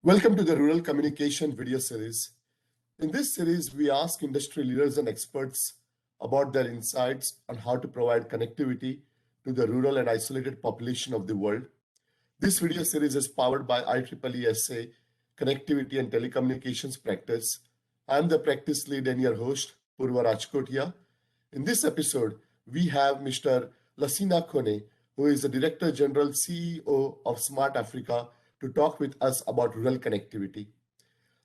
Welcome to the Rural Communication video series. In this series, we ask industry leaders and experts about their insights on how to provide connectivity to the rural and isolated population of the world. This video series is powered by IEEE-SA Connectivity and Telecommunications Practice. I'm the practice lead and your host, Purva Rajkotia. In this episode, we have Mr. Lassina Kone, who is the Director General CEO of Smart Africa, to talk with us about rural connectivity.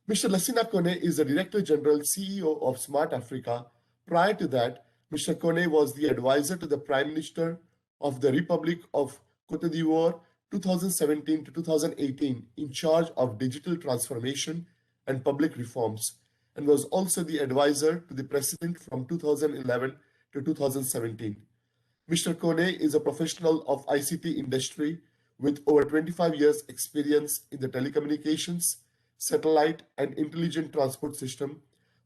Mr. Lassina Kone is the Director General CEO of Smart Africa. Prior to that, Mr. Kone was the advisor to the Prime Minister of the Republic of Cote d'Ivoire 2017 to 2018 in charge of digital transformation and public reforms, and was also the advisor to the President from 2011 to 2017. Mr. Kone is a professional of ICT industry with over 25 years experience in the telecommunications, satellite, and intelligent transport system.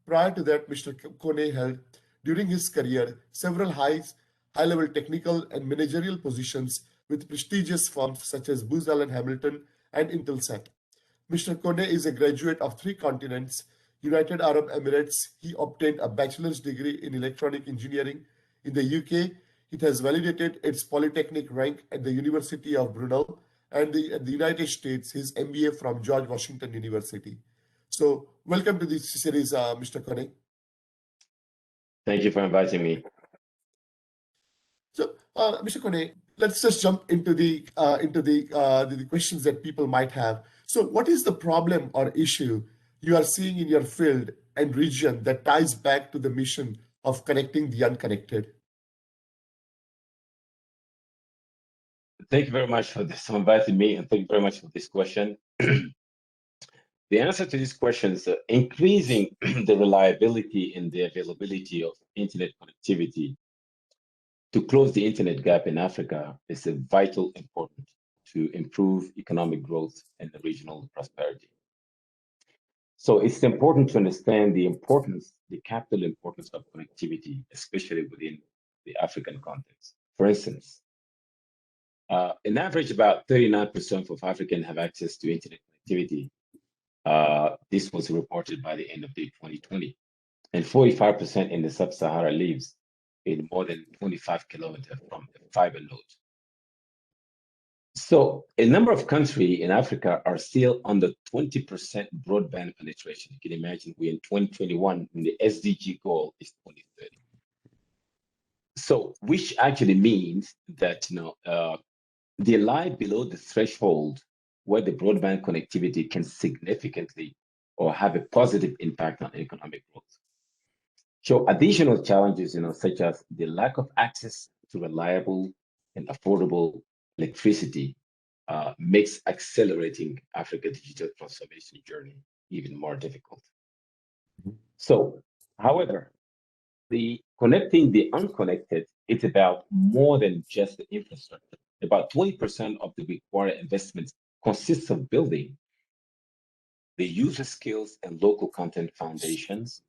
Prior to that, Mr. Kone held, during his career, several high-level technical and managerial positions with prestigious firms such as Booz Allen Hamilton and Intelsat. Mr. Kone is a graduate of 3 continents, United Arab Emirates. He obtained a bachelor's degree in electronic engineering. In the UK, it has validated its polytechnic rank at the University of Brunel, and at the United States, his MBA from George Washington University. So welcome to this series, Mr. Kone. Thank you for inviting me. So, Mr. Kone, let's just jump into the questions that people might have. So what is the problem or issue you are seeing in your field and region that ties back to the mission of connecting the unconnected? Thank you very much for inviting me, and thank you very much for this question. The answer to this question is increasing the reliability and the availability of internet connectivity to close the internet gap in Africa is a vital important to improve economic growth and the regional prosperity. So it's important to understand the importance, the capital importance of connectivity, especially within the African context. For instance, on average, about 39% of Africans have access to internet connectivity. This was reported by the end of the 2020. And 45% in the sub-Sahara lives in more than 25 kilometers from the fiber node. So a number of countries in Africa are still under 20% broadband penetration. You can imagine we're in 2021 and the SDG goal is 2030. So which actually means that they lie below the threshold where the broadband connectivity can significantly or have a positive impact on economic growth. So additional challenges, such as the lack of access to reliable and affordable electricity makes accelerating Africa's digital transformation journey even more difficult. So, however, the connecting the unconnected is about more than just the infrastructure. About 20% of the required investments consists of building the user skills and local content foundations,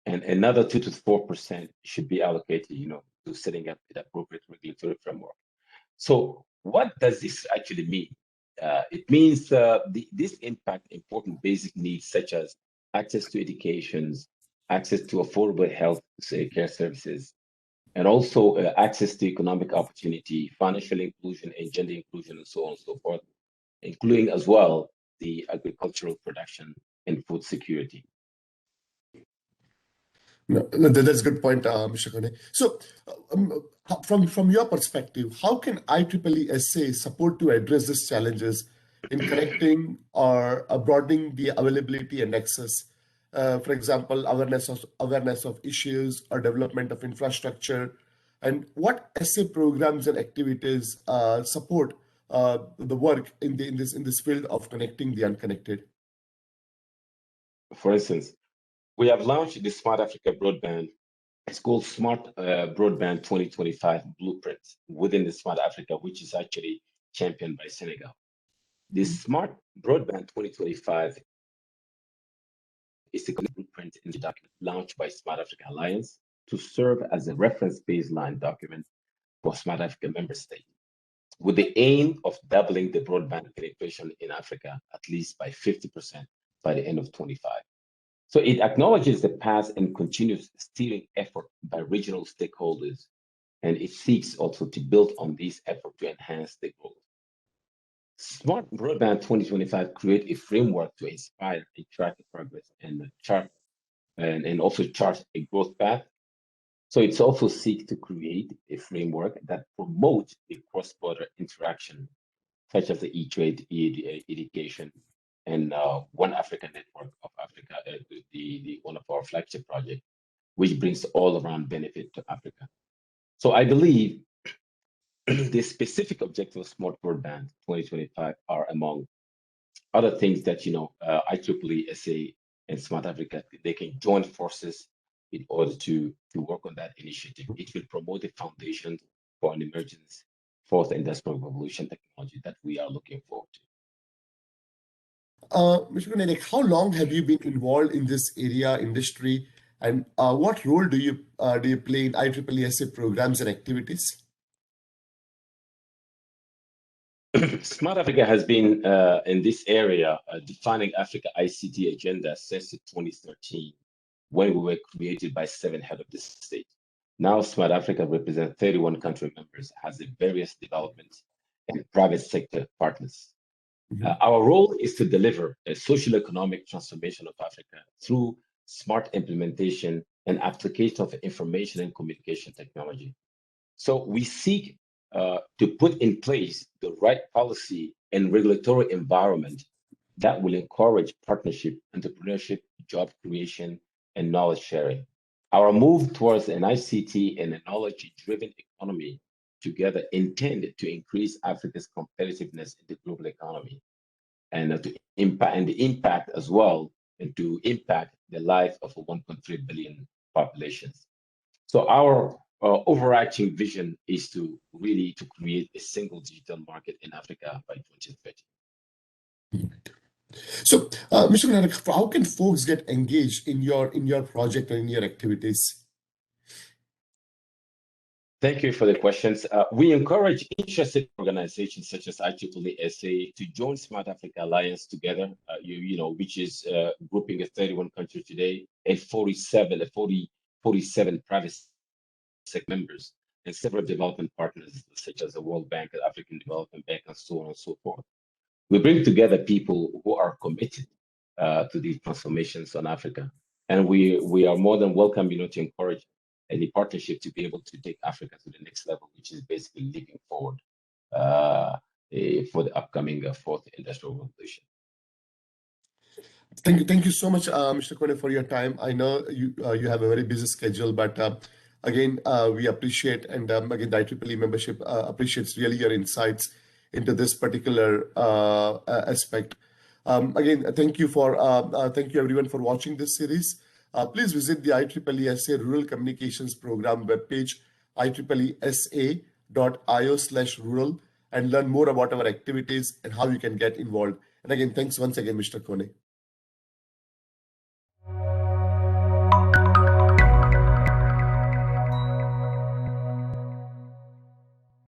and another 2 to 4% should be allocated, to setting up the appropriate regulatory framework. So, what does this actually mean? It means this impact important basic needs such as access to education, access to affordable health care services, and also access to economic opportunity, financial inclusion, and gender inclusion, and so on and so forth, including as well the agricultural production and food security. No, that's a good point, Mr. Kone. So, from your perspective, how can IEEE-SA support to address these challenges in connecting or broadening the availability and access? For example, awareness of issues or development of infrastructure, and what SA programs and activities support the work in this field of connecting the unconnected? For instance, we have launched the Smart Africa Broadband. It's called Smart Broadband 2025 Blueprint within the Smart Africa, which is actually championed by Senegal. The Smart Broadband 2025 is a blueprint in the document launched by Smart Africa Alliance to serve as a reference baseline document for Smart Africa member states. with the aim of doubling the broadband penetration in Africa, at least by 50% by the end of 25. So it acknowledges the past and continuous steering effort by regional stakeholders, and it seeks also to build on this effort to enhance the growth. Smart Broadband 2025 create a framework to inspire and track the progress and chart and also chart a growth path. So it's also seek to create a framework that promotes a cross-border interaction, such as the e-trade, e-education, and One Africa Network of Africa, the one of our flagship projects, which brings all around benefit to Africa. So I believe the specific objectives of Smart Broadband 2025 are among other things that, IEEE-SA and Smart Africa, they can join forces in order to work on that initiative. It will promote the foundation for an emergence fourth industrial revolution technology that we are looking forward to. Mr. Kone, how long have you been involved in this industry, and what role do you play in IEEE-SA programs and activities? Smart Africa has been in this area defining Africa ICT agenda since 2013, when we were created by 7 heads of the state. Now, Smart Africa represents 31 country members, has various development and private sector partners. Our role is to deliver a socio-economic transformation of Africa through smart implementation and application of information and communication technology. So we seek to put in place the right policy and regulatory environment that will encourage partnership, entrepreneurship, job creation, and knowledge sharing. Our move towards an ICT and a knowledge-driven economy together intended to increase Africa's competitiveness in the global economy, and to impact as well, and to impact the life of a 1.3 billion populations. So our overarching vision is to really to create a single digital market in Africa by 2030. So, Mr. Nanak, how can folks get engaged in your project and in your activities? Thank you for the questions. We encourage interested organizations such as IEEE-SA to join Smart Africa Alliance together, which is grouping of 31 countries today and 47 private sector members and several development partners such as the World Bank, the African Development Bank, and so on and so forth. We bring together people who are committed to these transformations on Africa, and we are more than welcome, to encourage any partnership to be able to take Africa to the next level, which is basically leaping forward for the upcoming fourth industrial revolution. Thank you so much, Mr. Kone, for your time. I know you have a very busy schedule, but again, we appreciate, and again, the IEEE membership appreciates really your insights into this particular aspect. Again, thank you everyone for watching this series. Please visit the IEEE-SA Rural Communications Program webpage, IEEE-SA.io/rural, and learn more about our activities and how you can get involved. And again, thanks once again, Mr. Kone.